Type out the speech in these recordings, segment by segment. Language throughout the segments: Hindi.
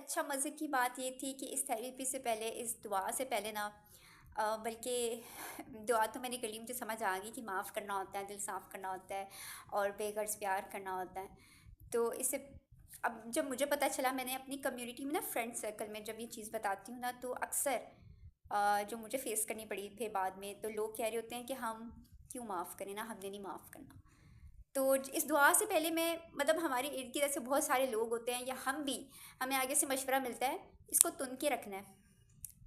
अच्छा, मज़े की बात ये थी कि इस थेरेपी से पहले, इस दुआ से पहले ना, बल्कि दुआ तो मैंने कर ली, मुझे समझ आ गई कि माफ़ करना होता है, दिल साफ़ करना होता है और बेगर्ज़ प्यार करना होता है। तो इससे अब जब मुझे पता चला, मैंने अपनी कम्युनिटी में ना, फ्रेंड सर्कल में जब ये चीज़ बताती हूँ ना, तो अक्सर जो मुझे फ़ेस करनी पड़ी फिर बाद में, तो लोग कह रहे होते हैं कि हम क्यों माफ़ करें ना, हमने नहीं माफ़ करना। तो इस दुआ से पहले मैं, मतलब हमारे इर्द गिर्द ऐसे बहुत सारे लोग होते हैं, या हम भी, हमें आगे से मशवरा मिलता है, इसको तुन के रखना है,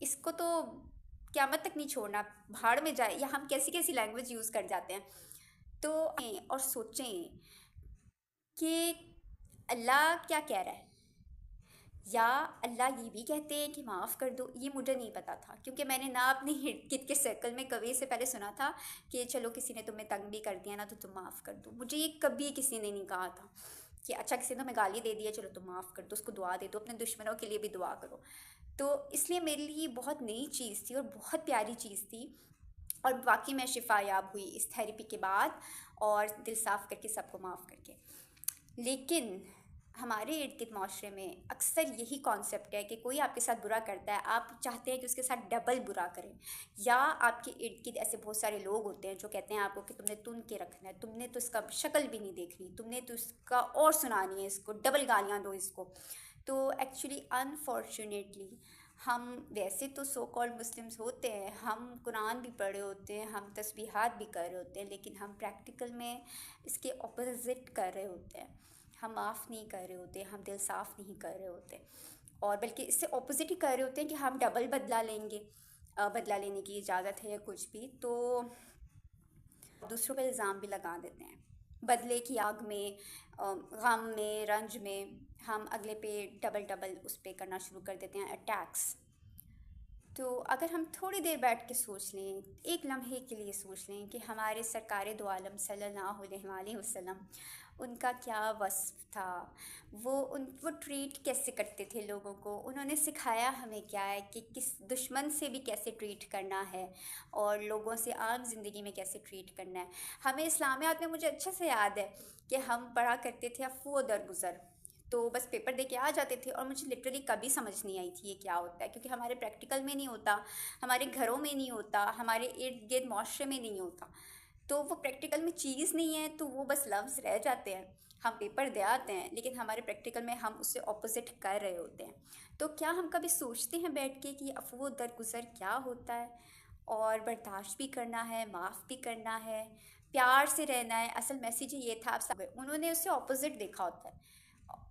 इसको तो क़यामत तक नहीं छोड़ना, भाड़ में जाए, या हम कैसी कैसी लैंग्वेज यूज़ कर जाते हैं। तो और सोचें कि अल्लाह क्या कह रहा है, या अल्लाह ये भी कहते हैं कि माफ़ कर दो। ये मुझे नहीं पता था, क्योंकि मैंने ना अपने इर्द गिर्द के सर्कल में कभी से पहले सुना था कि चलो किसी ने तुम्हें तंग भी कर दिया ना, तो तुम माफ़ कर दो। मुझे ये कभी किसी ने नहीं कहा था कि अच्छा, किसी ने तुम्हें गाली दे दिया, चलो तुम माफ़ कर दो, उसको दुआ दे दो, अपने दुश्मनों के लिए भी दुआ करो। तो इसलिए मेरे लिए बहुत नई चीज़ थी और बहुत प्यारी चीज़ थी, और वाकई में शिफायाब हुई इस थेरेपी के बाद, और दिल साफ़ करके सबको माफ़ करके। लेकिन हमारे इर्द गिर्द माशरे में अक्सर यही कॉन्सेप्ट है कि कोई आपके साथ बुरा करता है, आप चाहते हैं कि उसके साथ डबल बुरा करें, या आपके इर्द गिर्द ऐसे बहुत सारे लोग होते हैं जो कहते हैं आपको कि तुमने तुन के रखना है, तुमने तो इसका शक्ल भी नहीं देखनी, तुमने तो इसका और सुनानी है, इसको डबल गालियाँ दो इसको। तो एक्चुअली अनफॉर्चुनेटली हम वैसे तो सो कॉल्ड मुस्लिम्स होते हैं, हम कुरान भी पढ़े होते हैं, हम तस्बीहात भी कर रहे होते हैं, लेकिन हम प्रैक्टिकल में इसके ऑपोजिट कर रहे होते हैं। हम माफ़ नहीं कर रहे होते, हम दिल साफ़ नहीं कर रहे होते, और बल्कि इससे ऑपोजिट ही कर रहे होते हैं कि हम डबल बदला लेंगे, बदला लेने की इजाज़त है या कुछ भी, तो दूसरों पर इल्ज़ाम भी लगा देते हैं। बदले की आग में, गम में, रंज में हम अगले पे डबल डबल उस पे करना शुरू कर देते हैं अटैक्स। तो अगर हम थोड़ी देर बैठ के सोच लें, एक लम्हे के लिए सोच लें कि हमारे सरकार दो आलम सल्लल्लाहु अलैहि वसल्लम, उनका क्या वस्फ़ था, वो ट्रीट कैसे करते थे लोगों को, उन्होंने सिखाया हमें क्या है कि किस दुश्मन से भी कैसे ट्रीट करना है, और लोगों से आम ज़िंदगी में कैसे ट्रीट करना है। हमें इस्लामियात में, मुझे अच्छे से याद है कि हम पढ़ा करते थे अफ़्व दरगुज़र, तो बस पेपर दे के आ जाते थे, और मुझे लिटरली कभी समझ नहीं आई थी ये क्या होता है, क्योंकि हमारे प्रैक्टिकल में नहीं होता, हमारे घरों में नहीं होता, हमारे इर्द गिर्द माशरे में नहीं होता, तो वो प्रैक्टिकल में चीज़ नहीं है, तो वो बस लफ्ज़ रह जाते हैं। हम पेपर दे आते हैं, लेकिन हमारे प्रैक्टिकल में हम उससे ऑपोजिट कर रहे होते हैं। तो क्या हम कभी सोचते हैं बैठ के कि अफ़्व दरगुज़र क्या होता है, और बर्दाश्त भी करना है, माफ़ भी करना है, प्यार से रहना है। असल मैसेज ये था, आप सब उन्होंने उससे ऑपोजिट देखा होता है,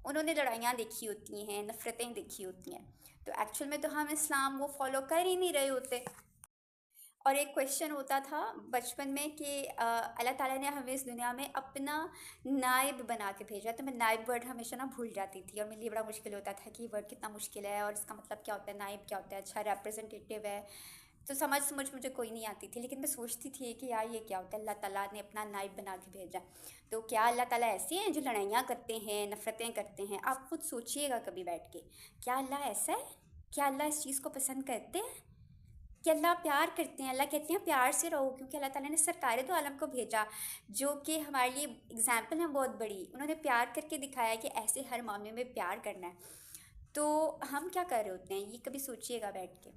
उन्होंने लड़ाइयाँ देखी होती हैं, नफ़रतें देखी होती हैं, तो एक्चुअल में तो हम इस्लाम वो फॉलो कर ही नहीं रहे होते। और एक क्वेश्चन होता था बचपन में कि अल्लाह ताला ने हमें इस दुनिया में अपना नायब बना के भेजा, तो मैं नायब वर्ड हमेशा ना भूल जाती थी, और मेरे लिए बड़ा मुश्किल होता था कि ये वर्ड कितना मुश्किल है, और इसका मतलब क्या होता है, नायब क्या होता है, अच्छा रिप्रेजेंटेटिव है, तो समझ मुझे कोई नहीं आती थी, लेकिन मैं सोचती थी कि यार ये क्या होता है, अल्लाह ताला ने अपना नायब बना के भेजा। तो क्या अल्लाह ताला ऐसे हैं जो लड़ाइयाँ करते हैं, नफ़रतें करते हैं? आप खुद सोचिएगा कभी बैठ के, क्या अल्लाह ऐसा है? क्या अल्लाह इस चीज़ को पसंद करते हैं कि अल्लाह प्यार करते हैं? अल्लाह कहते हैं प्यार से रहो, क्योंकि अल्लाह ताला ने सरकार दो आलम को भेजा, जो कि हमारे लिए एग्जाम्पल है बहुत बड़ी। उन्होंने प्यार करके दिखाया कि ऐसे हर मामले में प्यार करना है। तो हम क्या कर रहे होते हैं, ये कभी सोचिएगा बैठ के।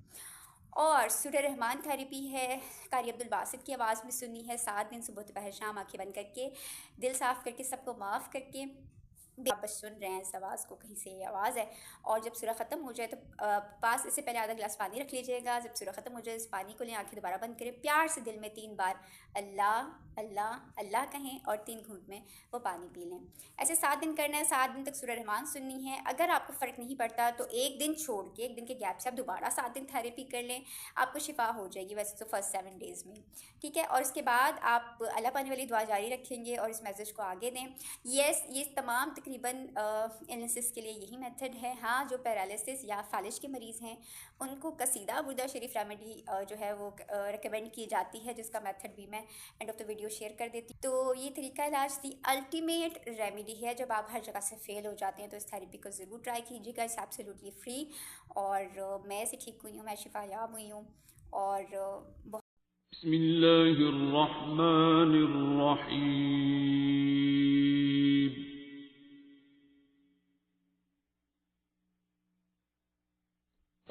और सूरह रहमान थेरेपी है, कारी अब्दुल बासित की आवाज़ में सुनी है, 7 दिन सुबह दोपहर शाम आंखें बंद करके, दिल साफ़ करके, सबको माफ़ करके। आप बस सुन रहे हैं इस आवाज़ को, कहीं से ये आवाज़ है। और जब सूरह ख़त्म हो जाए तो पास इससे पहले आधा गिलास पानी रख लीजिएगा। जब सूरह ख़त्म हो जाए, इस पानी को लें, आंखें दोबारा बंद करें, प्यार से दिल में 3 बार अल्लाह अल्लाह अल्लाह कहें, और 3 घूंट में वो पानी पी लें। ऐसे 7 दिन करना है, 7 दिन तक सूरह रहमान सुननी है। अगर आपको फ़र्क नहीं पड़ता तो एक दिन छोड़ के, एक दिन के गैप से आप दोबारा 7 दिन थेरेपी कर लें, आपको शिफा हो जाएगी, वैसे तो फर्स्ट 7 डेज़ में, ठीक है। और इसके बाद आप अल्लाह पानी वाली दुआ जारी रखेंगे और इस मैसेज को आगे दें। यस, ये तमाम तकरीबन इलनेसिस के लिए यही मेथड है। हाँ, जो पैरालिसिस या फालिश के मरीज़ हैं, उनको कसीदा बुर्दा शरीफ रेमेडी जो है वो रिकमेंड की जाती है, जिसका मेथड भी मैं end of the video share कर देती हूँ। तो ये तरीका इलाज दी अल्टीमेट रेमेडी है। जब आप हर जगह से फेल हो जाते हैं तो इस थेरेपी को ज़रूर ट्राई कीजिएगा। इट्स एब्सोल्युटली फ्री, और मैं से ठीक हुई हूँ, मैं शिफायाब हुई हूँ, और बहुत बिस्मिल्लाहिर्रहमानिर्रहीम।